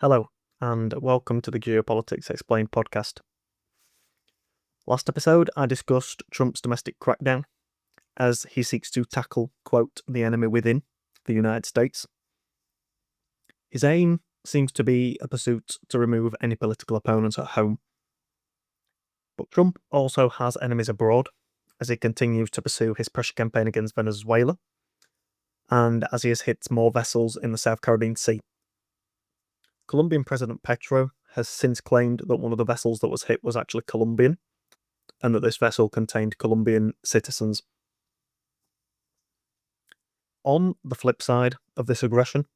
Hello, and welcome to the Geopolitics Explained podcast. Last episode, I discussed Trump's domestic crackdown as he seeks to tackle, quote, the enemy within, the United States. His aim seems to be a pursuit to remove any political opponents at home. But Trump also has enemies abroad as he continues to pursue his pressure campaign against Venezuela and as he has hit more vessels in the South Caribbean Sea. Colombian President Petro has since claimed that one of the vessels that was hit was actually Colombian, and that this vessel contained Colombian citizens. On the flip side of this aggression,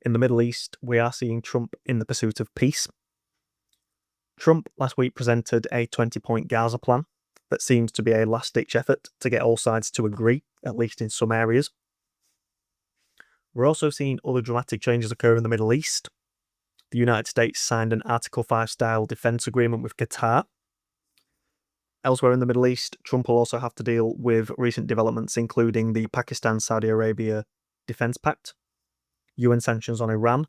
in the Middle East, we are seeing Trump in the pursuit of peace. Trump last week presented a 20-point Gaza plan that seems to be a last-ditch effort to get all sides to agree, at least in some areas. We're also seeing other dramatic changes occur in the Middle East. The United States signed an Article 5-style defense agreement with Qatar. Elsewhere in the Middle East, Trump will also have to deal with recent developments, including the Pakistan-Saudi Arabia Defense Pact, UN sanctions on Iran,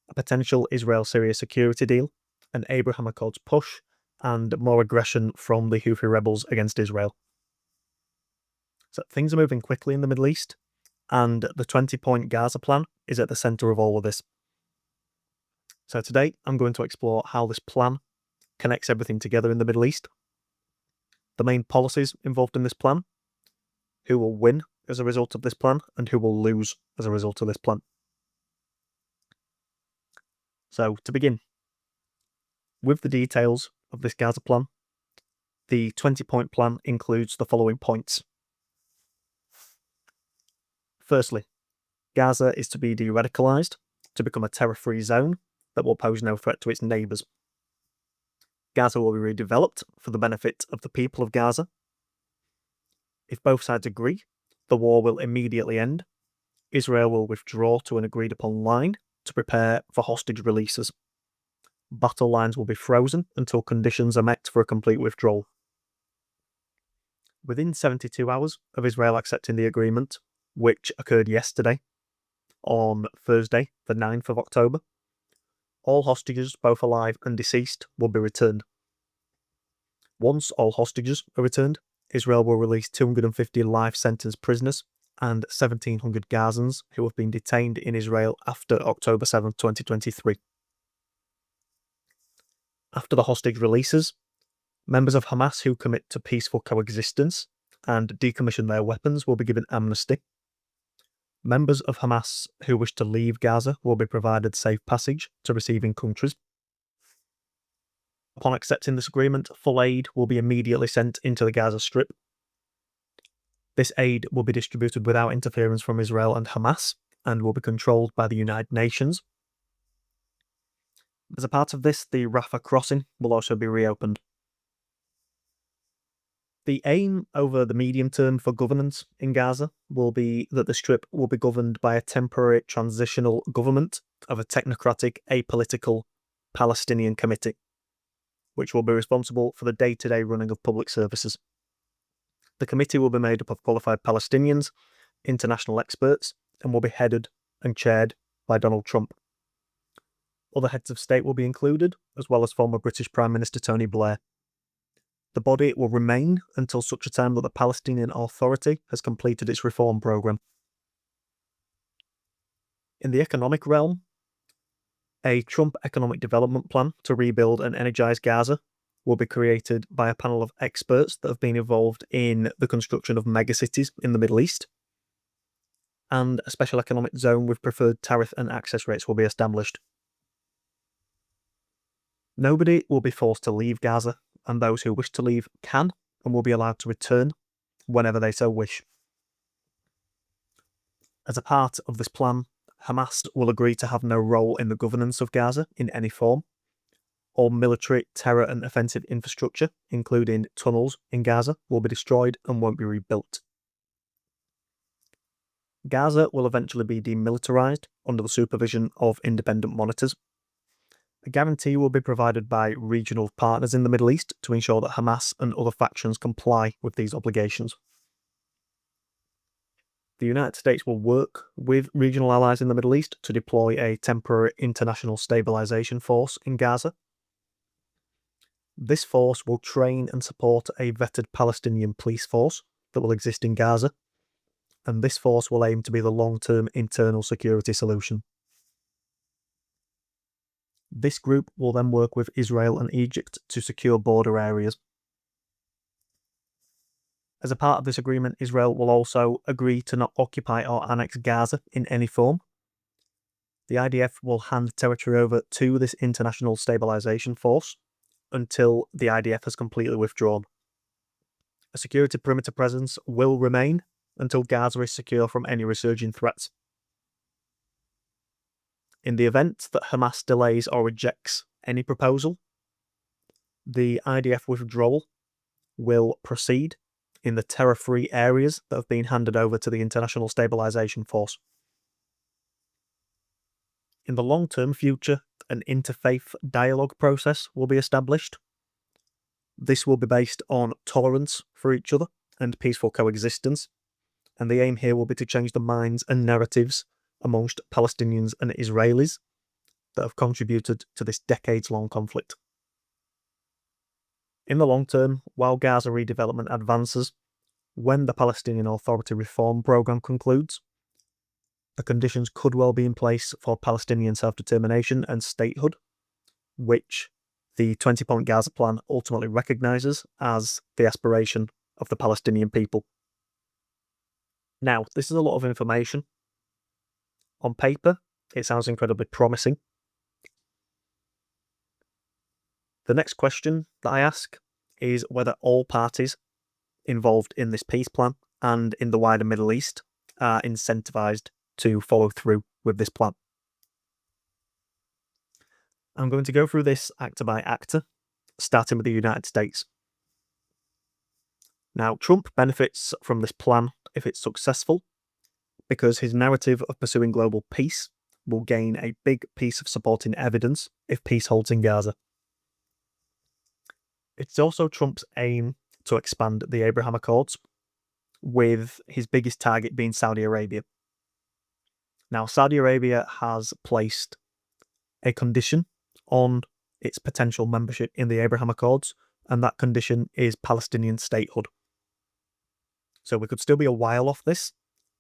a potential Israel-Syria security deal, an Abraham Accords push, and more aggression from the Houthi rebels against Israel. So things are moving quickly in the Middle East, and the 20-point Gaza plan is at the centre of all of this. So today, I'm going to explore how this plan connects everything together in the Middle East, the main policies involved in this plan, who will win as a result of this plan, and who will lose as a result of this plan. So, to begin, with the details of this Gaza plan, the 20-point plan includes the following points. Firstly, Gaza is to be de-radicalised to become a terror-free zone that will pose no threat to its neighbours. Gaza will be redeveloped for the benefit of the people of Gaza. If both sides agree, the war will immediately end. Israel will withdraw to an agreed-upon line to prepare for hostage releases. Battle lines will be frozen until conditions are met for a complete withdrawal. Within 72 hours of Israel accepting the agreement, which occurred yesterday, on Thursday, the 9th of October, all hostages, both alive and deceased, will be returned. Once all hostages are returned, Israel will release 250 life sentence prisoners and 1,700 Gazans who have been detained in Israel after October 7, 2023. After the hostage releases, members of Hamas who commit to peaceful coexistence and decommission their weapons will be given amnesty. Members of Hamas who wish to leave Gaza will be provided safe passage to receiving countries. Upon accepting this agreement, full aid will be immediately sent into the Gaza Strip. This aid will be distributed without interference from Israel and Hamas and will be controlled by the United Nations. As a part of this, the Rafah crossing will also be reopened. The aim over the medium term for governance in Gaza will be that the Strip will be governed by a temporary transitional government of a technocratic, apolitical Palestinian committee, which will be responsible for the day-to-day running of public services. The committee will be made up of qualified Palestinians, international experts, and will be headed and chaired by Donald Trump. Other heads of state will be included, as well as former British Prime Minister Tony Blair. The body will remain until such a time that the Palestinian Authority has completed its reform programme. In the economic realm, a Trump economic development plan to rebuild and energise Gaza will be created by a panel of experts that have been involved in the construction of megacities in the Middle East, and a special economic zone with preferred tariff and access rates will be established. Nobody will be forced to leave Gaza, and those who wish to leave can and will be allowed to return whenever they so wish. As a part of this plan, Hamas will agree to have no role in the governance of Gaza in any form. All military, terror and offensive infrastructure, including tunnels in Gaza, will be destroyed and won't be rebuilt. Gaza will eventually be demilitarised under the supervision of independent monitors. A guarantee will be provided by regional partners in the Middle East to ensure that Hamas and other factions comply with these obligations. The United States will work with regional allies in the Middle East to deploy a temporary international stabilisation force in Gaza. This force will train and support a vetted Palestinian police force that will exist in Gaza, and this force will aim to be the long-term internal security solution. This group will then work with Israel and Egypt to secure border areas. As a part of this agreement, Israel will also agree to not occupy or annex Gaza in any form. The IDF will hand territory over to this international stabilisation force until the IDF has completely withdrawn. A security perimeter presence will remain until Gaza is secure from any resurging threats. In the event that Hamas delays or rejects any proposal, the IDF withdrawal will proceed in the terror-free areas that have been handed over to the International Stabilisation Force. In the long-term future, an interfaith dialogue process will be established. This will be based on tolerance for each other and peaceful coexistence, and the aim here will be to change the minds and narratives amongst Palestinians and Israelis that have contributed to this decades-long conflict. In the long term, while Gaza redevelopment advances, when the Palestinian Authority reform program concludes, the conditions could well be in place for Palestinian self-determination and statehood, which the 20-point Gaza Plan ultimately recognises as the aspiration of the Palestinian people. Now, this is a lot of information. On paper, it sounds incredibly promising. The next question that I ask is whether all parties involved in this peace plan and in the wider Middle East are incentivised to follow through with this plan. I'm going to go through this actor by actor, starting with the United States. Now, Trump benefits from this plan if it's successful, because his narrative of pursuing global peace will gain a big piece of supporting evidence if peace holds in Gaza. It's also Trump's aim to expand the Abraham Accords, with his biggest target being Saudi Arabia. Now, Saudi Arabia has placed a condition on its potential membership in the Abraham Accords, and that condition is Palestinian statehood. So we could still be a while off this,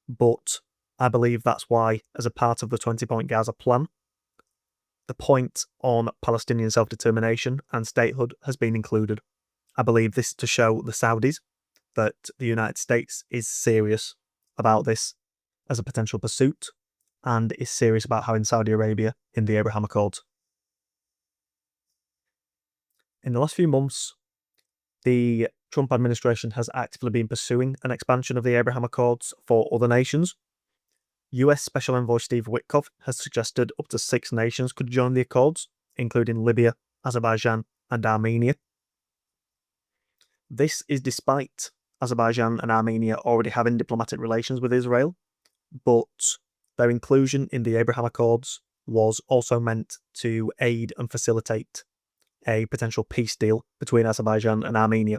but I believe that's why, as a part of the 20-point Gaza plan, the point on Palestinian self-determination and statehood has been included. I believe this to show the Saudis that the United States is serious about this as a potential pursuit and is serious about having Saudi Arabia in the Abraham Accords. In the last few months, the Trump administration has actively been pursuing an expansion of the Abraham Accords for other nations. US Special Envoy Steve Witkoff has suggested up to 6 nations could join the Accords, including Libya, Azerbaijan, and Armenia. This is despite Azerbaijan and Armenia already having diplomatic relations with Israel, but their inclusion in the Abraham Accords was also meant to aid and facilitate a potential peace deal between Azerbaijan and Armenia.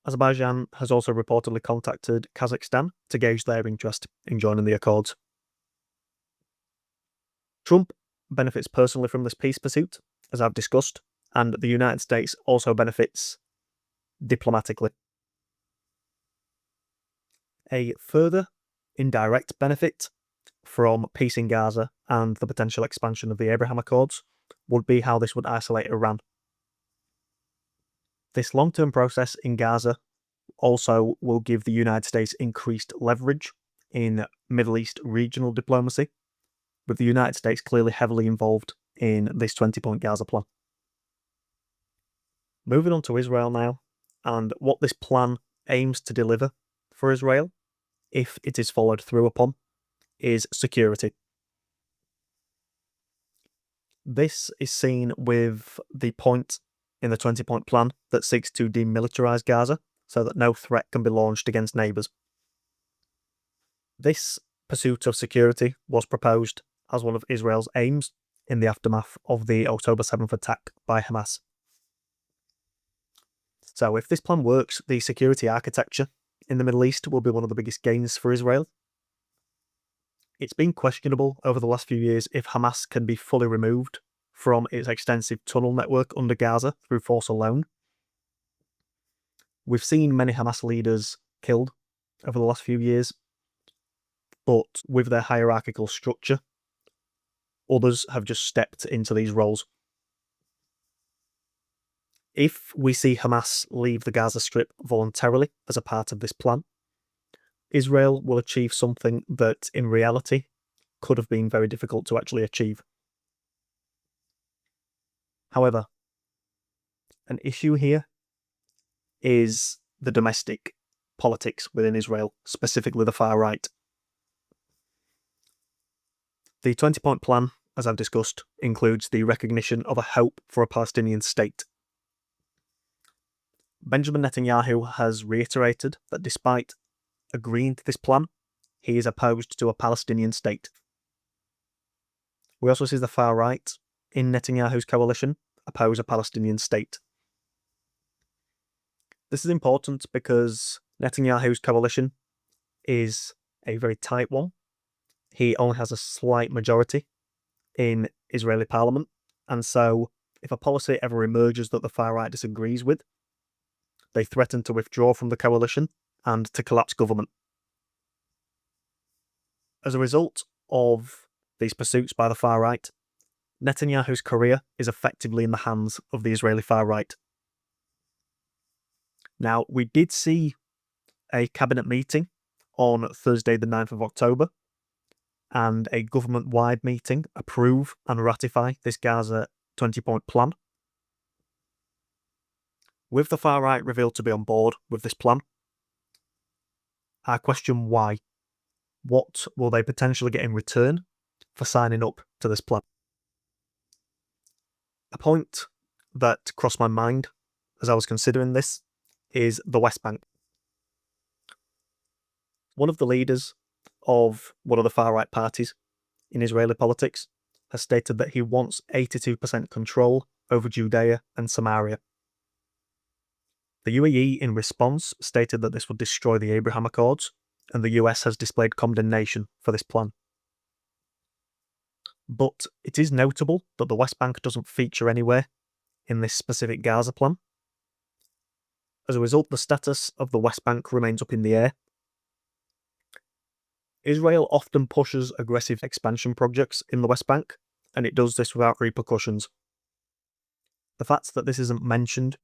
Azerbaijan has also reportedly contacted Kazakhstan to gauge their interest in joining the Accords. Trump benefits personally from this peace pursuit, as I've discussed, and the United States also benefits diplomatically. A further indirect benefit from peace in Gaza and the potential expansion of the Abraham Accords would be how this would isolate Iran. This long-term process in Gaza also will give the United States increased leverage in Middle East regional diplomacy, with the United States clearly heavily involved in this 20-point Gaza plan. Moving on to Israel now, and what this plan aims to deliver for Israel, if it is followed through upon, is security. This is seen with the point in the 20-point plan that seeks to demilitarize Gaza so that no threat can be launched against neighbours. This pursuit of security was proposed as one of Israel's aims in the aftermath of the October 7th attack by Hamas. So if this plan works, the security architecture in the Middle East will be one of the biggest gains for Israel. It's been questionable over the last few years if Hamas can be fully removed from its extensive tunnel network under Gaza through force alone. We've seen many Hamas leaders killed over the last few years, but with their hierarchical structure, others have just stepped into these roles. If we see Hamas leave the Gaza Strip voluntarily as a part of this plan, Israel will achieve something that, in reality, could have been very difficult to actually achieve. However, an issue here is the domestic politics within Israel, specifically the far right. The 20-point plan, as I've discussed, includes the recognition of a hope for a Palestinian state. Benjamin Netanyahu has reiterated that despite agreeing to this plan, he is opposed to a Palestinian state. We also see the far right in Netanyahu's coalition oppose a Palestinian state. This is important because Netanyahu's coalition is a very tight one. He only has a slight majority in Israeli parliament, and so if a policy ever emerges that the far right disagrees with, they threaten to withdraw from the coalition and to collapse government. As a result of these pursuits by the far right, Netanyahu's career is effectively in the hands of the Israeli far right. Now, we did see a cabinet meeting on Thursday, the 9th of October, and a government-wide meeting approve and ratify this Gaza 20-point plan. With the far right revealed to be on board with this plan, I question why. What will they potentially get in return for signing up to this plan? A point that crossed my mind as I was considering this is the West Bank. One of the leaders of one of the far-right parties in Israeli politics has stated that he wants 82% control over Judea and Samaria. The UAE, in response, stated that this would destroy the Abraham Accords, and the US has displayed condemnation for this plan. But it is notable that the West Bank doesn't feature anywhere in this specific Gaza plan. As a result, the status of the West Bank remains up in the air. Israel often pushes aggressive expansion projects in the West Bank, and it does this without repercussions. The fact that this isn't mentioned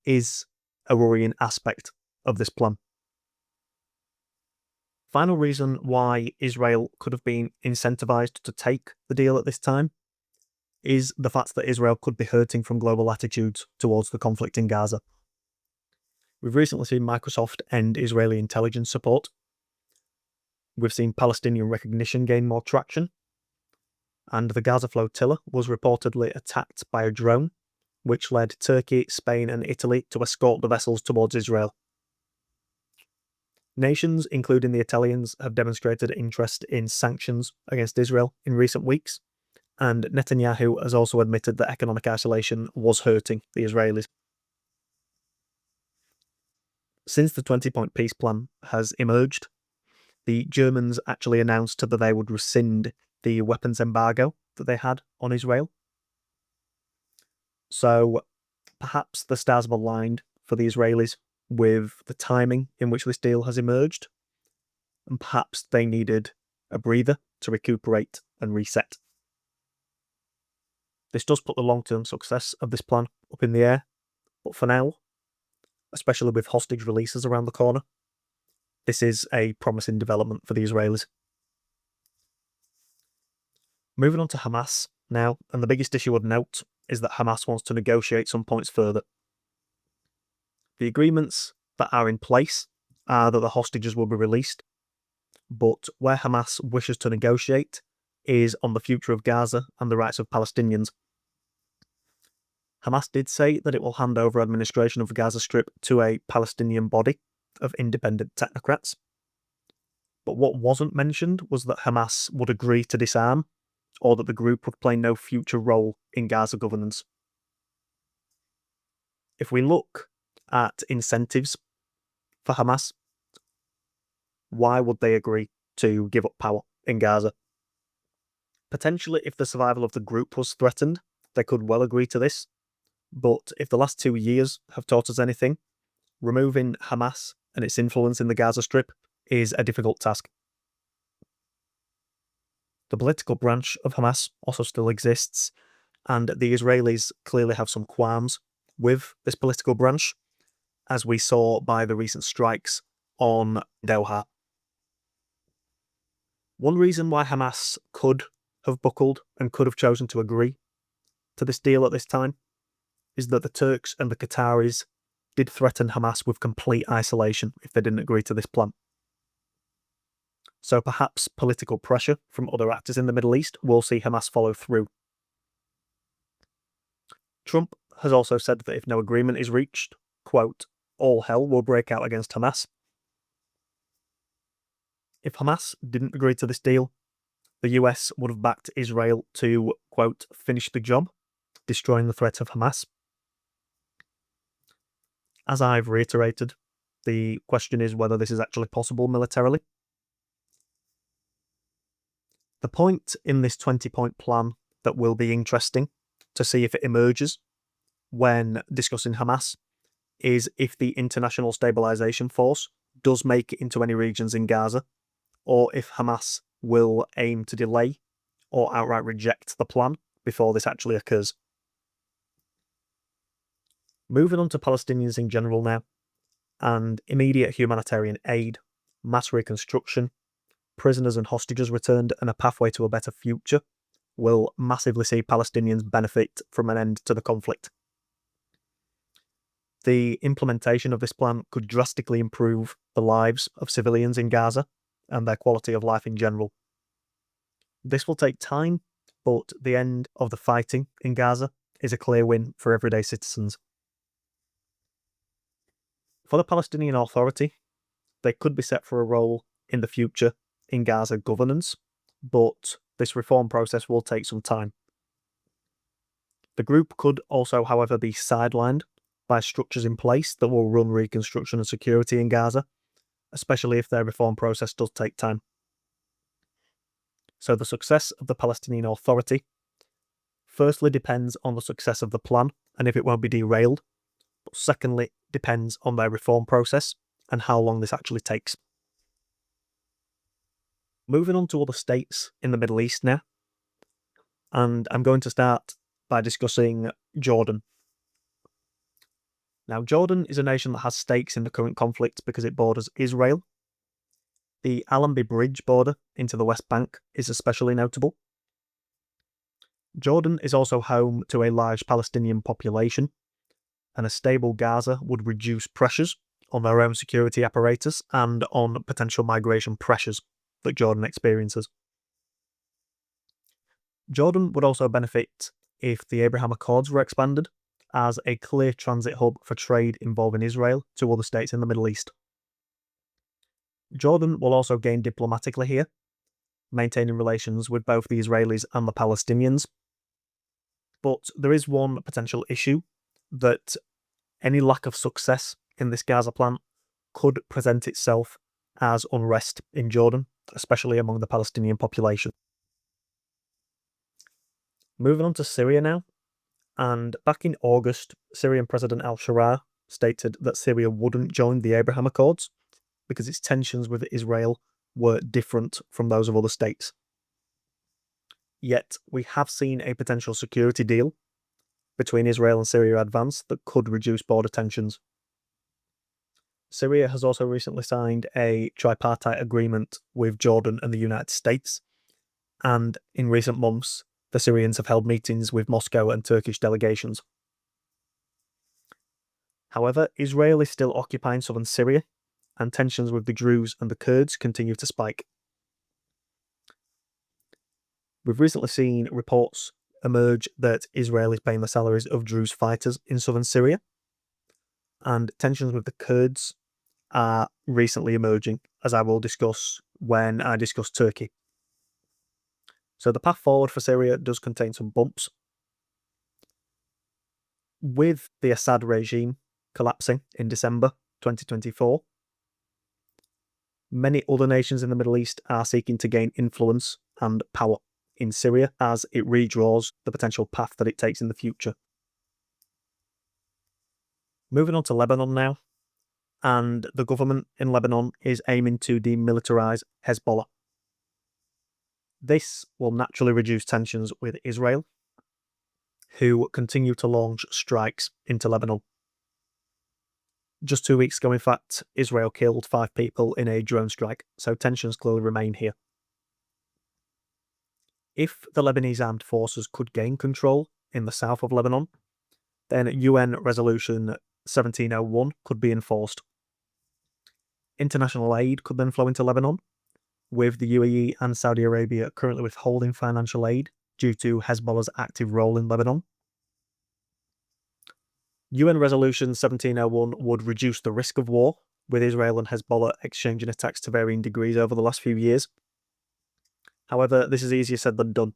is a worrying aspect of this plan. Final reason why Israel could have been incentivized to take the deal at this time is the fact that Israel could be hurting from global attitudes towards the conflict in Gaza. We've recently seen Microsoft end Israeli intelligence support. We've seen Palestinian recognition gain more traction, and the Gaza flotilla was reportedly attacked by a drone, which led Turkey, Spain, and Italy to escort the vessels towards Israel. Nations, including the Italians, have demonstrated interest in sanctions against Israel in recent weeks, and Netanyahu has also admitted that economic isolation was hurting the Israelis. Since the 20-point peace plan has emerged, the Germans actually announced that they would rescind the weapons embargo that they had on Israel. So perhaps the stars have aligned for the Israelis with the timing in which this deal has emerged, and perhaps they needed a breather to recuperate and reset. This does put the long-term success of this plan up in the air, but for now, especially with hostage releases around the corner, this is a promising development for the Israelis. Moving on to Hamas now, and the biggest issue I'd note is that Hamas wants to negotiate some points further. The agreements that are in place are that the hostages will be released, but where Hamas wishes to negotiate is on the future of Gaza and the rights of Palestinians. Hamas did say that it will hand over administration of the Gaza Strip to a Palestinian body of independent technocrats. But what wasn't mentioned was that Hamas would agree to disarm, or that the group would play no future role in Gaza governance. If we look at incentives for Hamas, Why would they agree to give up power in Gaza? Potentially, if the survival of the group was threatened, they could well agree to this. But if the last 2 years have taught us anything, removing Hamas and its influence in the Gaza Strip is a difficult task. The political branch of Hamas also still exists, and the Israelis clearly have some qualms with this political branch, as we saw by the recent strikes on Doha. One reason why Hamas could have buckled and could have chosen to agree to this deal at this time is that the Turks and the Qataris did threaten Hamas with complete isolation if they didn't agree to this plan. So perhaps political pressure from other actors in the Middle East will see Hamas follow through. Trump has also said that if no agreement is reached, quote, all hell will break out against Hamas. If Hamas didn't agree to this deal, the US would have backed Israel to, quote, finish the job, destroying the threat of Hamas. As I've reiterated, the question is whether this is actually possible militarily. The point in this 20-point plan that will be interesting to see if it emerges when discussing Hamas is if the International Stabilisation Force does make it into any regions in Gaza, or if Hamas will aim to delay or outright reject the plan before this actually occurs. Moving on to Palestinians in general now, and immediate humanitarian aid, mass reconstruction, prisoners and hostages returned, and a pathway to a better future will massively see Palestinians benefit from an end to the conflict. The implementation of this plan could drastically improve the lives of civilians in Gaza and their quality of life in general. This will take time, but the end of the fighting in Gaza is a clear win for everyday citizens. For the Palestinian Authority, they could be set for a role in the future in Gaza governance, but this reform process will take some time. The group could also, however, be sidelined by structures in place that will run reconstruction and security in Gaza, especially if their reform process does take time. So the success of the Palestinian Authority firstly depends on the success of the plan and if it won't be derailed, but secondly depends on their reform process and how long this actually takes. Moving on to other states in the Middle East now, and I'm going to start by discussing Jordan. Now, Jordan is a nation that has stakes in the current conflict because it borders Israel. The Allenby Bridge border into the West Bank is especially notable. Jordan is also home to a large Palestinian population, and a stable Gaza would reduce pressures on their own security apparatus and on potential migration pressures that Jordan experiences. Jordan would also benefit if the Abraham Accords were expanded as a clear transit hub for trade involving Israel to other states in the Middle East. Jordan will also gain diplomatically here, maintaining relations with both the Israelis and the Palestinians. But there is one potential issue that any lack of success in this Gaza plan could present itself as unrest in Jordan, especially among the Palestinian population. Moving on to Syria now, and back in August, Syrian President al-Sharaa stated that Syria wouldn't join the Abraham Accords because its tensions with Israel were different from those of other states. Yet, we have seen a potential security deal between Israel and Syria advance that could reduce border tensions. Syria has also recently signed a tripartite agreement with Jordan and the United States, and in recent months, the Syrians have held meetings with Moscow and Turkish delegations. However, Israel is still occupying southern Syria, and tensions with the Druze and the Kurds continue to spike. We've recently seen reports emerge that Israel is paying the salaries of Druze fighters in southern Syria, and tensions with the Kurds are recently emerging, as I will discuss when I discuss Turkey. So the path forward for Syria does contain some bumps. With the Assad regime collapsing in December 2024, Many other nations in the Middle East are seeking to gain influence and power in Syria as it redraws the potential path that it takes in the future. Moving on to Lebanon now, and the government in Lebanon is aiming to demilitarize Hezbollah. This will naturally reduce tensions with Israel, who continue to launch strikes into Lebanon. Just 2 weeks ago, in fact, Israel killed 5 people in a drone strike, so tensions clearly remain here. If the Lebanese armed forces could gain control in the south of Lebanon, then UN Resolution 1701 could be enforced. International aid could then flow into Lebanon, with the UAE and Saudi Arabia currently withholding financial aid due to Hezbollah's active role in Lebanon. UN Resolution 1701 would reduce the risk of war, with Israel and Hezbollah exchanging attacks to varying degrees over the last few years. However, this is easier said than done.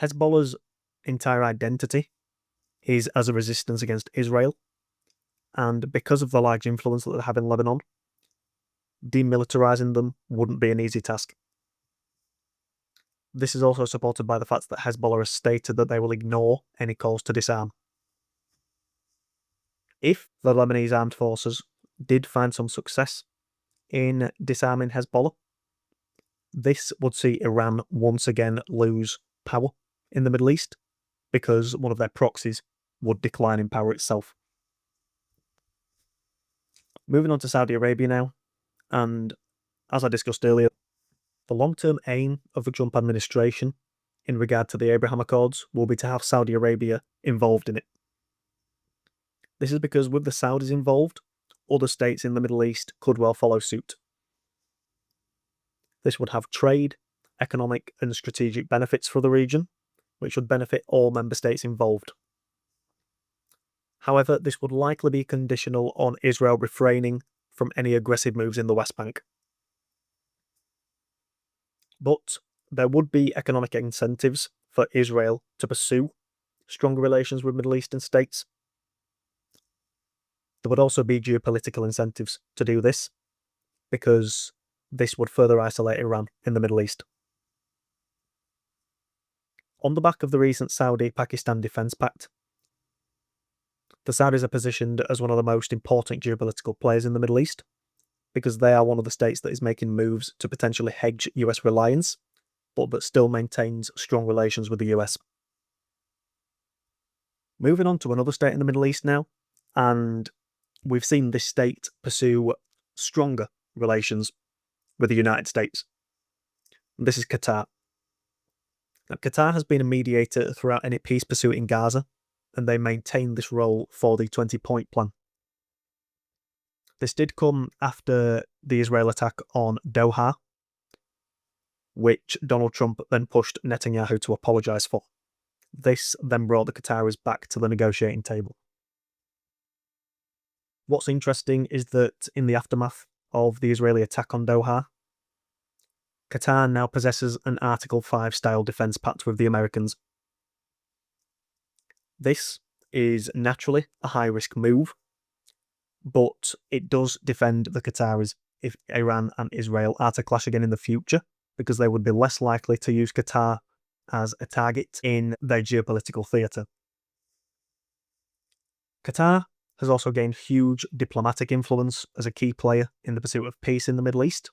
Hezbollah's entire identity is as a resistance against Israel, and because of the large influence that they have in Lebanon, demilitarizing them wouldn't be an easy task. This is also supported by the fact that Hezbollah has stated that they will ignore any calls to disarm. If the Lebanese armed forces did find some success in disarming Hezbollah, this would see Iran once again lose power in the Middle East because one of their proxies would decline in power itself. Moving on to Saudi Arabia now, and as I discussed earlier, the long-term aim of the Trump administration in regard to the Abraham Accords will be to have Saudi Arabia involved in it. This is because with the Saudis involved, other states in the Middle East could well follow suit. This would have trade, economic and strategic benefits for the region, which would benefit all member states involved. However, this would likely be conditional on Israel refraining from any aggressive moves in the West Bank. But there would be economic incentives for Israel to pursue stronger relations with Middle Eastern states. There would also be geopolitical incentives to do this, because this would further isolate Iran in the Middle East. On the back of the recent Saudi-Pakistan Defence Pact, the Saudis are positioned as one of the most important geopolitical players in the Middle East, because they are one of the states that is making moves to potentially hedge US reliance, but that still maintains strong relations with the US. Moving on to another state in the Middle East now, and we've seen this state pursue stronger relations with the United States. This is Qatar. Now, Qatar has been a mediator throughout any peace pursuit in Gaza, and they maintain this role for the 20-point plan. This did come after the Israel attack on Doha, which Donald Trump then pushed Netanyahu to apologise for. This then brought the Qataris back to the negotiating table. What's interesting is that in the aftermath of the Israeli attack on Doha, Qatar now possesses an Article 5 style defence pact with the Americans. This is naturally a high-risk move, but it does defend the Qataris if Iran and Israel are to clash again in the future, because they would be less likely to use Qatar as a target in their geopolitical theatre. Qatar has also gained huge diplomatic influence as a key player in the pursuit of peace in the Middle East.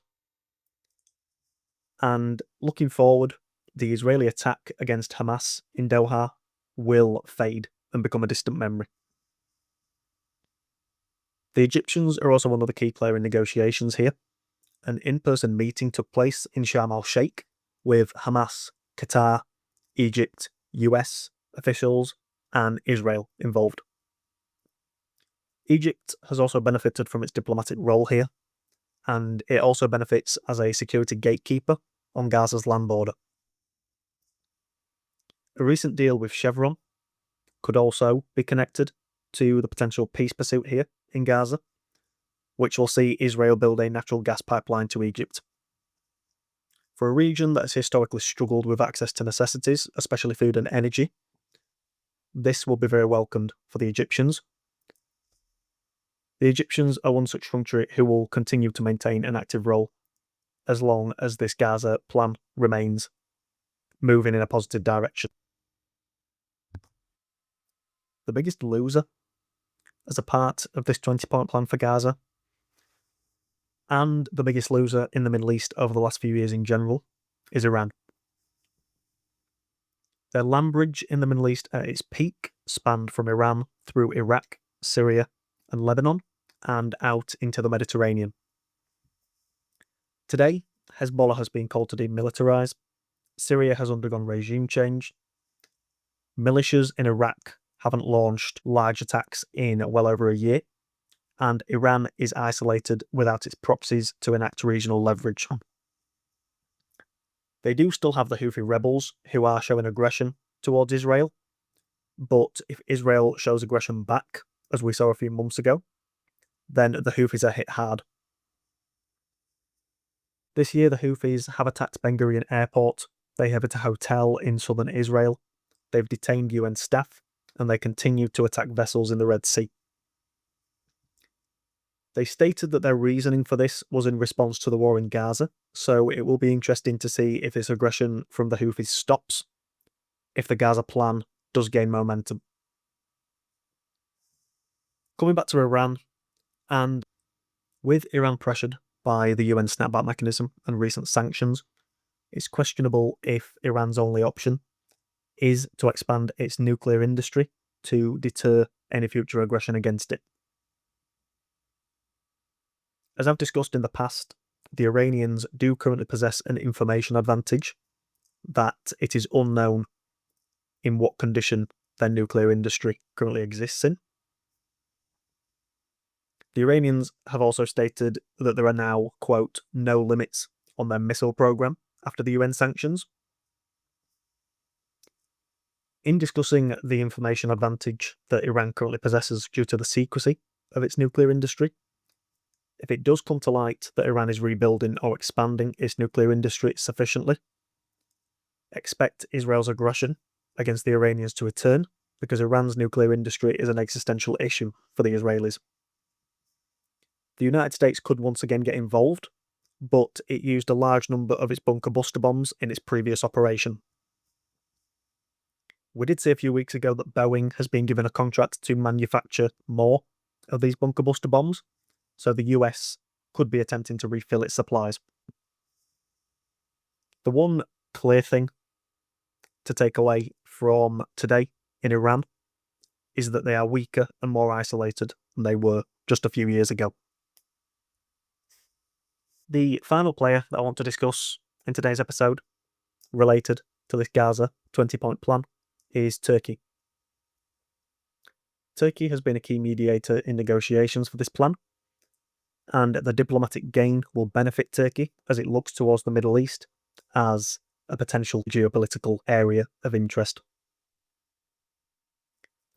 And looking forward, the Israeli attack against Hamas in Doha will fade and become a distant memory. The Egyptians are also another key player in negotiations here. An in-person meeting took place in Sharm el-Sheikh with Hamas, Qatar, Egypt, US officials, and Israel involved. Egypt has also benefited from its diplomatic role here, and it also benefits as a security gatekeeper on Gaza's land border. A recent deal with Chevron could also be connected to the potential peace pursuit here in Gaza, which will see Israel build a natural gas pipeline to Egypt. For a region that has historically struggled with access to necessities, especially food and energy, this will be very welcomed for the Egyptians. The Egyptians are one such country who will continue to maintain an active role as long as this Gaza plan remains moving in a positive direction. The biggest loser as a part of this 20-point plan for Gaza, and the biggest loser in the Middle East over the last few years in general, is Iran. Their land bridge in the Middle East at its peak spanned from Iran through Iraq, Syria, and Lebanon, and out into the Mediterranean. Today, Hezbollah has been called to demilitarize, Syria has undergone regime change, militias in Iraq haven't launched large attacks in well over a year, and Iran is isolated without its proxies to enact regional leverage. They do still have the Houthi rebels who are showing aggression towards Israel, but if Israel shows aggression back, as we saw a few months ago, then the Houthis are hit hard. This year, the Houthis have attacked Ben Gurion Airport, they have hit a hotel in southern Israel, they've detained UN staff, and they continue to attack vessels in the Red Sea. They stated that their reasoning for this was in response to the war in Gaza, so it will be interesting to see if this aggression from the Houthis stops, if the Gaza plan does gain momentum. Coming back to Iran, and with Iran pressured by the UN snapback mechanism and recent sanctions, it's questionable if Iran's only option is to expand its nuclear industry to deter any future aggression against it. As I've discussed in the past, the Iranians do currently possess an information advantage that it is unknown in what condition their nuclear industry currently exists in. The Iranians have also stated that there are now, quote, no limits on their missile program after the UN sanctions. In discussing the information advantage that Iran currently possesses due to the secrecy of its nuclear industry, if it does come to light that Iran is rebuilding or expanding its nuclear industry sufficiently, expect Israel's aggression against the Iranians to return, because Iran's nuclear industry is an existential issue for the Israelis. The United States could once again get involved, but it used a large number of its bunker buster bombs in its previous operation. We did see a few weeks ago that Boeing has been given a contract to manufacture more of these bunker buster bombs, so the US could be attempting to refill its supplies. The one clear thing to take away from today in Iran is that they are weaker and more isolated than they were just a few years ago. The final player that I want to discuss in today's episode, related to this Gaza 20-point plan, is Turkey. Turkey has been a key mediator in negotiations for this plan, and the diplomatic gain will benefit Turkey as it looks towards the Middle East as a potential geopolitical area of interest.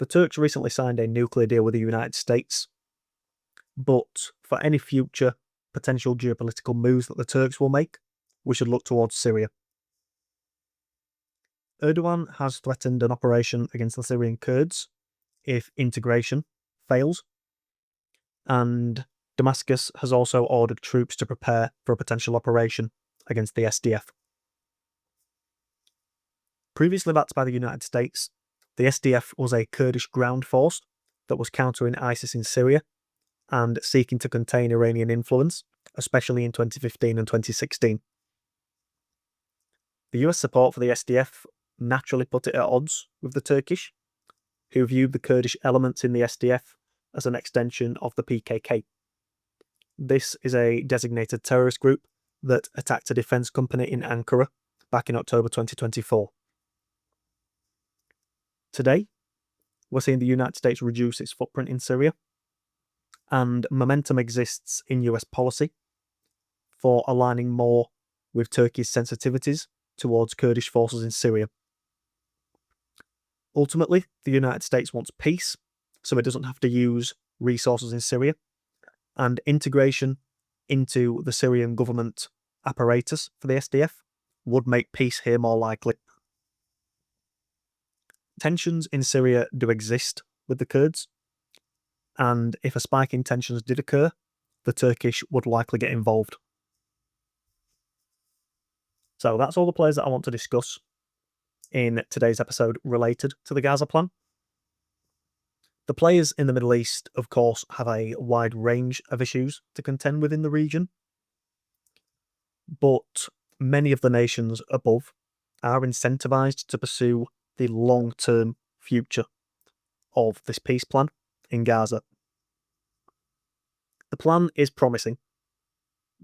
The Turks recently signed a nuclear deal with the United States, but for any future potential geopolitical moves that the Turks will make, we should look towards Syria. Erdogan has threatened an operation against the Syrian Kurds if integration fails, and Damascus has also ordered troops to prepare for a potential operation against the SDF. Previously backed by the United States, the SDF was a Kurdish ground force that was countering ISIS in Syria and seeking to contain Iranian influence, especially in 2015 and 2016. The US support for the SDF naturally put it at odds with the Turkish, who viewed the Kurdish elements in the SDF as an extension of the PKK. This is a designated terrorist group that attacked a defence company in Ankara back in October 2024. Today, we're seeing the United States reduce its footprint in Syria, and momentum exists in US policy for aligning more with Turkey's sensitivities towards Kurdish forces in Syria. Ultimately, the United States wants peace, so it doesn't have to use resources in Syria, and integration into the Syrian government apparatus for the SDF would make peace here more likely. Tensions in Syria do exist with the Kurds, and if a spike in tensions did occur, the Turkish would likely get involved. So that's all the players that I want to discuss in today's episode related to the Gaza Plan. The players in the Middle East, of course, have a wide range of issues to contend with in the region, but many of the nations above are incentivized to pursue the long-term future of this peace plan in Gaza. The plan is promising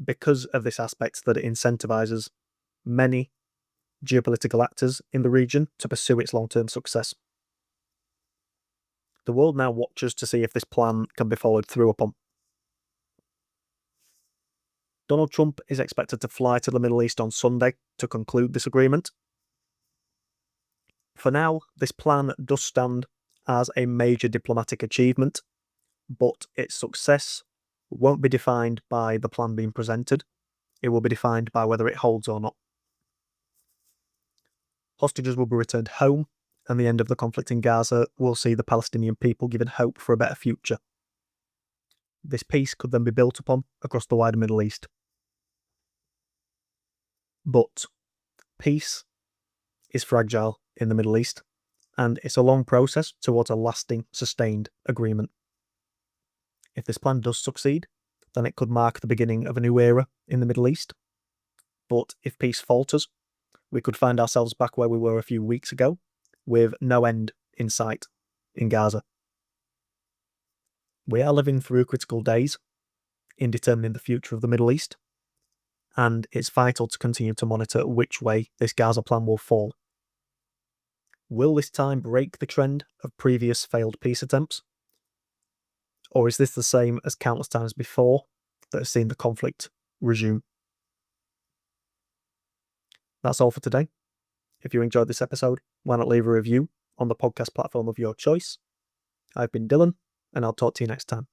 because of this aspect that it incentivizes many geopolitical actors in the region to pursue its long-term success. The world now watches to see if this plan can be followed through upon. Donald Trump is expected to fly to the Middle East on Sunday to conclude this agreement. For now, this plan does stand as a major diplomatic achievement, but its success won't be defined by the plan being presented. It will be defined by whether it holds or not. Hostages will be returned home, and the end of the conflict in Gaza will see the Palestinian people given hope for a better future. This peace could then be built upon across the wider Middle East. But peace is fragile in the Middle East, and it's a long process towards a lasting, sustained agreement. If this plan does succeed, then it could mark the beginning of a new era in the Middle East. But if peace falters, we could find ourselves back where we were a few weeks ago, with no end in sight in Gaza. We are living through critical days in determining the future of the Middle East, and it's vital to continue to monitor which way this Gaza plan will fall. Will this time break the trend of previous failed peace attempts? Or is this the same as countless times before that have seen the conflict resume? That's all for today. If you enjoyed this episode, why not leave a review on the podcast platform of your choice? I've been Dylan, and I'll talk to you next time.